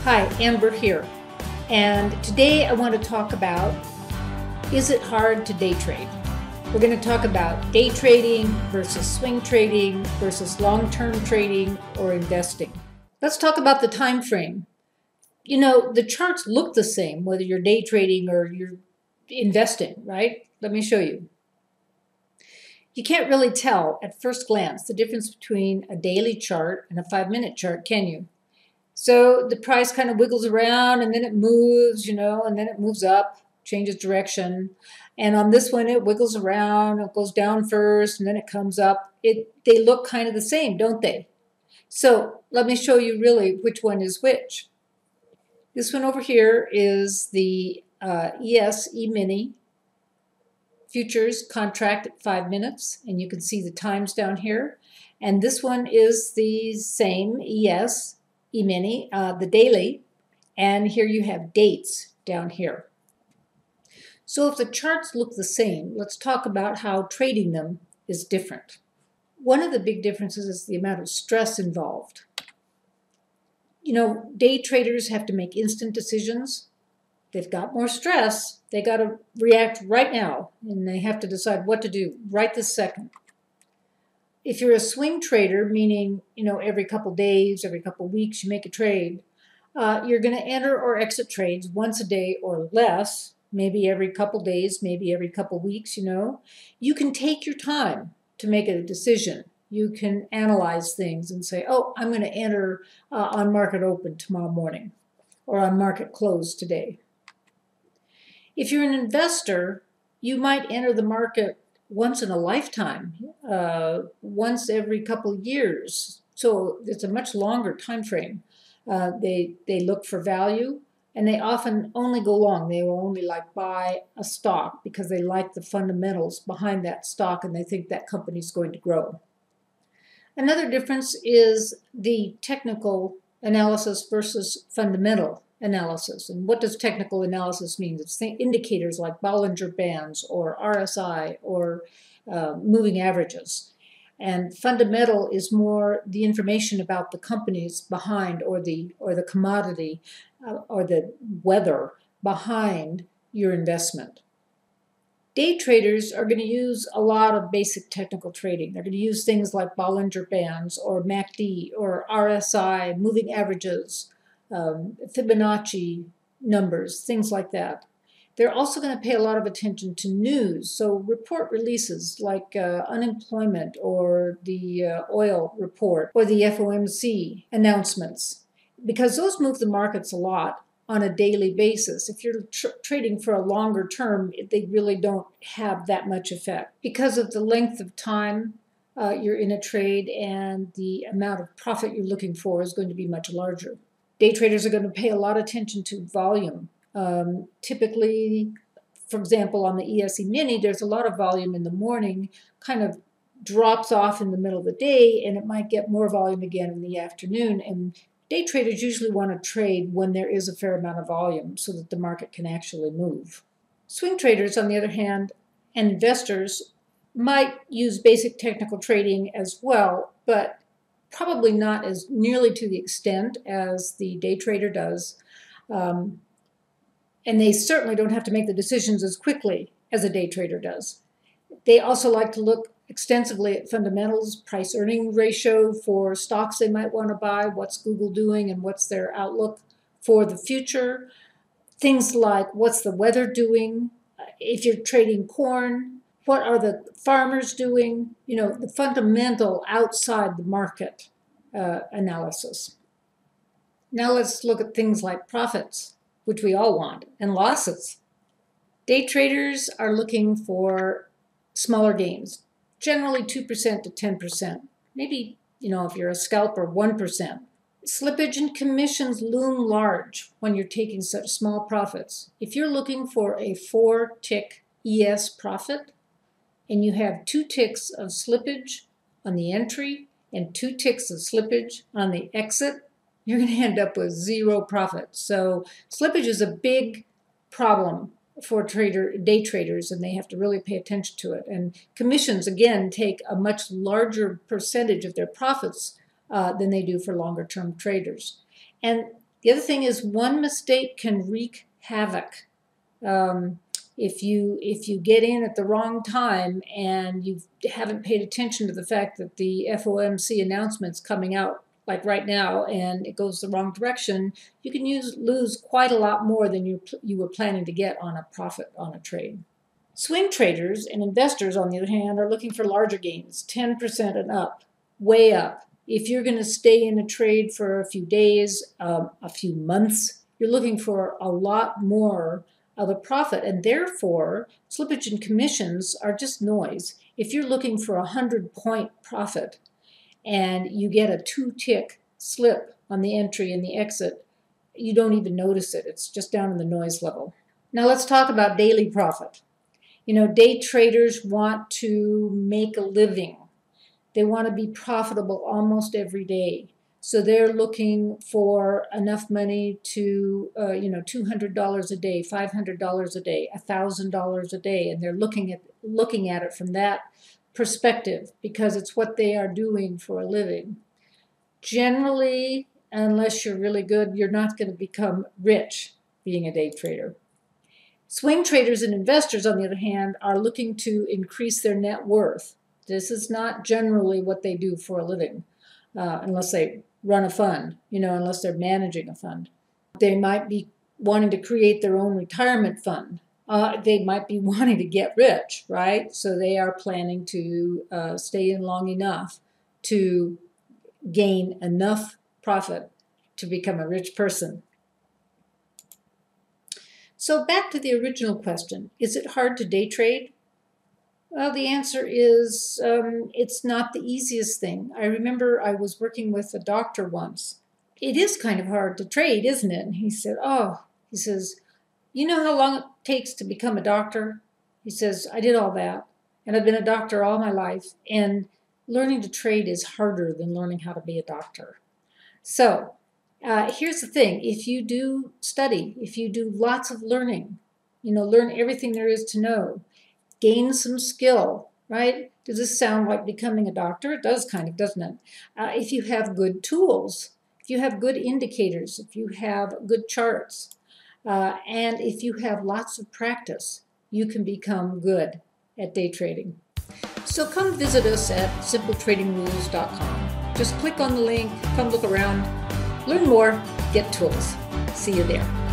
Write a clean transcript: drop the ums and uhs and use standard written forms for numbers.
Hi, Amber here. And today I want to talk about, is it hard to day trade? We're going to talk about day trading versus swing trading versus long-term trading or investing. Let's talk about the time frame. You know, the charts look the same whether you're day trading or you're investing, right? Let me show you. You can't really tell at first glance the difference between a daily chart and a 5-minute chart, can you? So the price kind of wiggles around and then it moves, and then it moves up, changes direction. And on this one, it wiggles around, it goes down first, and then it comes up. They look kind of the same, don't they? So let me show you really which one is which. This one over here is the ES E-mini futures contract at 5 minutes, and you can see the times down here. And this one is the same ES E-mini, the daily, and here you have dates down here. So if the charts look the same, let's talk about how trading them is different. One of the big differences is the amount of stress involved. You know, day traders have to make instant decisions. They've got more stress. They got to react right now, and they have to decide what to do right this second. If you're a swing trader, meaning, every couple days, every couple weeks you make a trade, you're going to enter or exit trades once a day or less, maybe every couple days, maybe every couple weeks, You can take your time to make a decision. You can analyze things and say, oh, I'm going to enter on market open tomorrow morning or on market close today. If you're an investor, you might enter the market once in a lifetime, once every couple of years. So it's a much longer time frame. They look for value, and they often only go long. They will only buy a stock because they like the fundamentals behind that stock and they think that company's going to grow. Another difference is the technical analysis versus fundamental analysis. And what does technical analysis mean? It's indicators like Bollinger Bands or RSI or moving averages. And fundamental is more the information about the companies behind or the commodity or the weather behind your investment. Day traders are going to use a lot of basic technical trading. They're going to use things like Bollinger Bands or MACD or RSI, moving averages, Fibonacci numbers, things like that. They're also going to pay a lot of attention to news, so report releases like unemployment or the oil report or the FOMC announcements, because those move the markets a lot on a daily basis. If you're trading for a longer term, they really don't have that much effect because of the length of time you're in a trade, and the amount of profit you're looking for is going to be much larger. Day traders are going to pay a lot of attention to volume. Typically, for example, on the ES E-mini, there's a lot of volume in the morning, kind of drops off in the middle of the day, and it might get more volume again in the afternoon. And day traders usually want to trade when there is a fair amount of volume so that the market can actually move. Swing traders, on the other hand, and investors might use basic technical trading as well, but probably not as nearly to the extent as the day trader does. And they certainly don't have to make the decisions as quickly as a day trader does. They also like to look extensively at fundamentals, price-earning ratio for stocks they might want to buy, what's Google doing and what's their outlook for the future. Things like what's the weather doing, if you're trading corn, what are the farmers doing, the fundamental outside the market analysis. Now let's look at things like profits, which we all want, and losses. Day traders are looking for smaller gains, generally 2% to 10%. Maybe, if you're a scalper, 1%. Slippage and commissions loom large when you're taking such small profits. If you're looking for a 4-tick ES profit and you have 2 ticks of slippage on the entry and 2 ticks of slippage on the exit, you're going to end up with 0 profit. So slippage is a big problem for day traders, and they have to really pay attention to it. And commissions, again, take a much larger percentage of their profits than they do for longer-term traders. And The other thing is one mistake can wreak havoc. If you get in at the wrong time and you haven't paid attention to the fact that the FOMC announcement's coming out like right now and it goes the wrong direction, you can lose quite a lot more than you were planning to get on a profit on a trade. Swing traders and investors, on the other hand, are looking for larger gains, 10% and up, way up. If you're going to stay in a trade for a few days, a few months, you're looking for a lot more of a profit, and therefore slippage and commissions are just noise. If you're looking for a 100-point profit and you get a 2-tick slip on the entry and the exit, you don't even notice it. It's just down in the noise level. Now let's talk about daily profit. You know, day traders want to make a living. They want to be profitable almost every day. So they're looking for enough money to, $200 a day, $500 a day, $1,000 a day, and they're looking at it from that perspective because it's what they are doing for a living. Generally, unless you're really good, you're not going to become rich being a day trader. Swing traders and investors, on the other hand, are looking to increase their net worth. This is not generally what they do for a living, unless they run a fund, unless they're managing a fund. They might be wanting to create their own retirement fund. They might be wanting to get rich, right? So they are planning to stay in long enough to gain enough profit to become a rich person. So back to the original question, is it hard to day trade? Well, the answer is it's not the easiest thing. I remember I was working with a doctor once. It is kind of hard to trade, isn't it? And he said, you know how long it takes to become a doctor? He says, I did all that, and I've been a doctor all my life, and learning to trade is harder than learning how to be a doctor. So here's the thing. If you do study, if you do lots of learning, learn everything there is to know, gain some skill, right? Does this sound like becoming a doctor? It does kind of, doesn't it? If you have good tools, if you have good indicators, if you have good charts, and if you have lots of practice, you can become good at day trading. So come visit us at simpletradingrules.com. Just click on the link, come look around, learn more, get tools. See you there.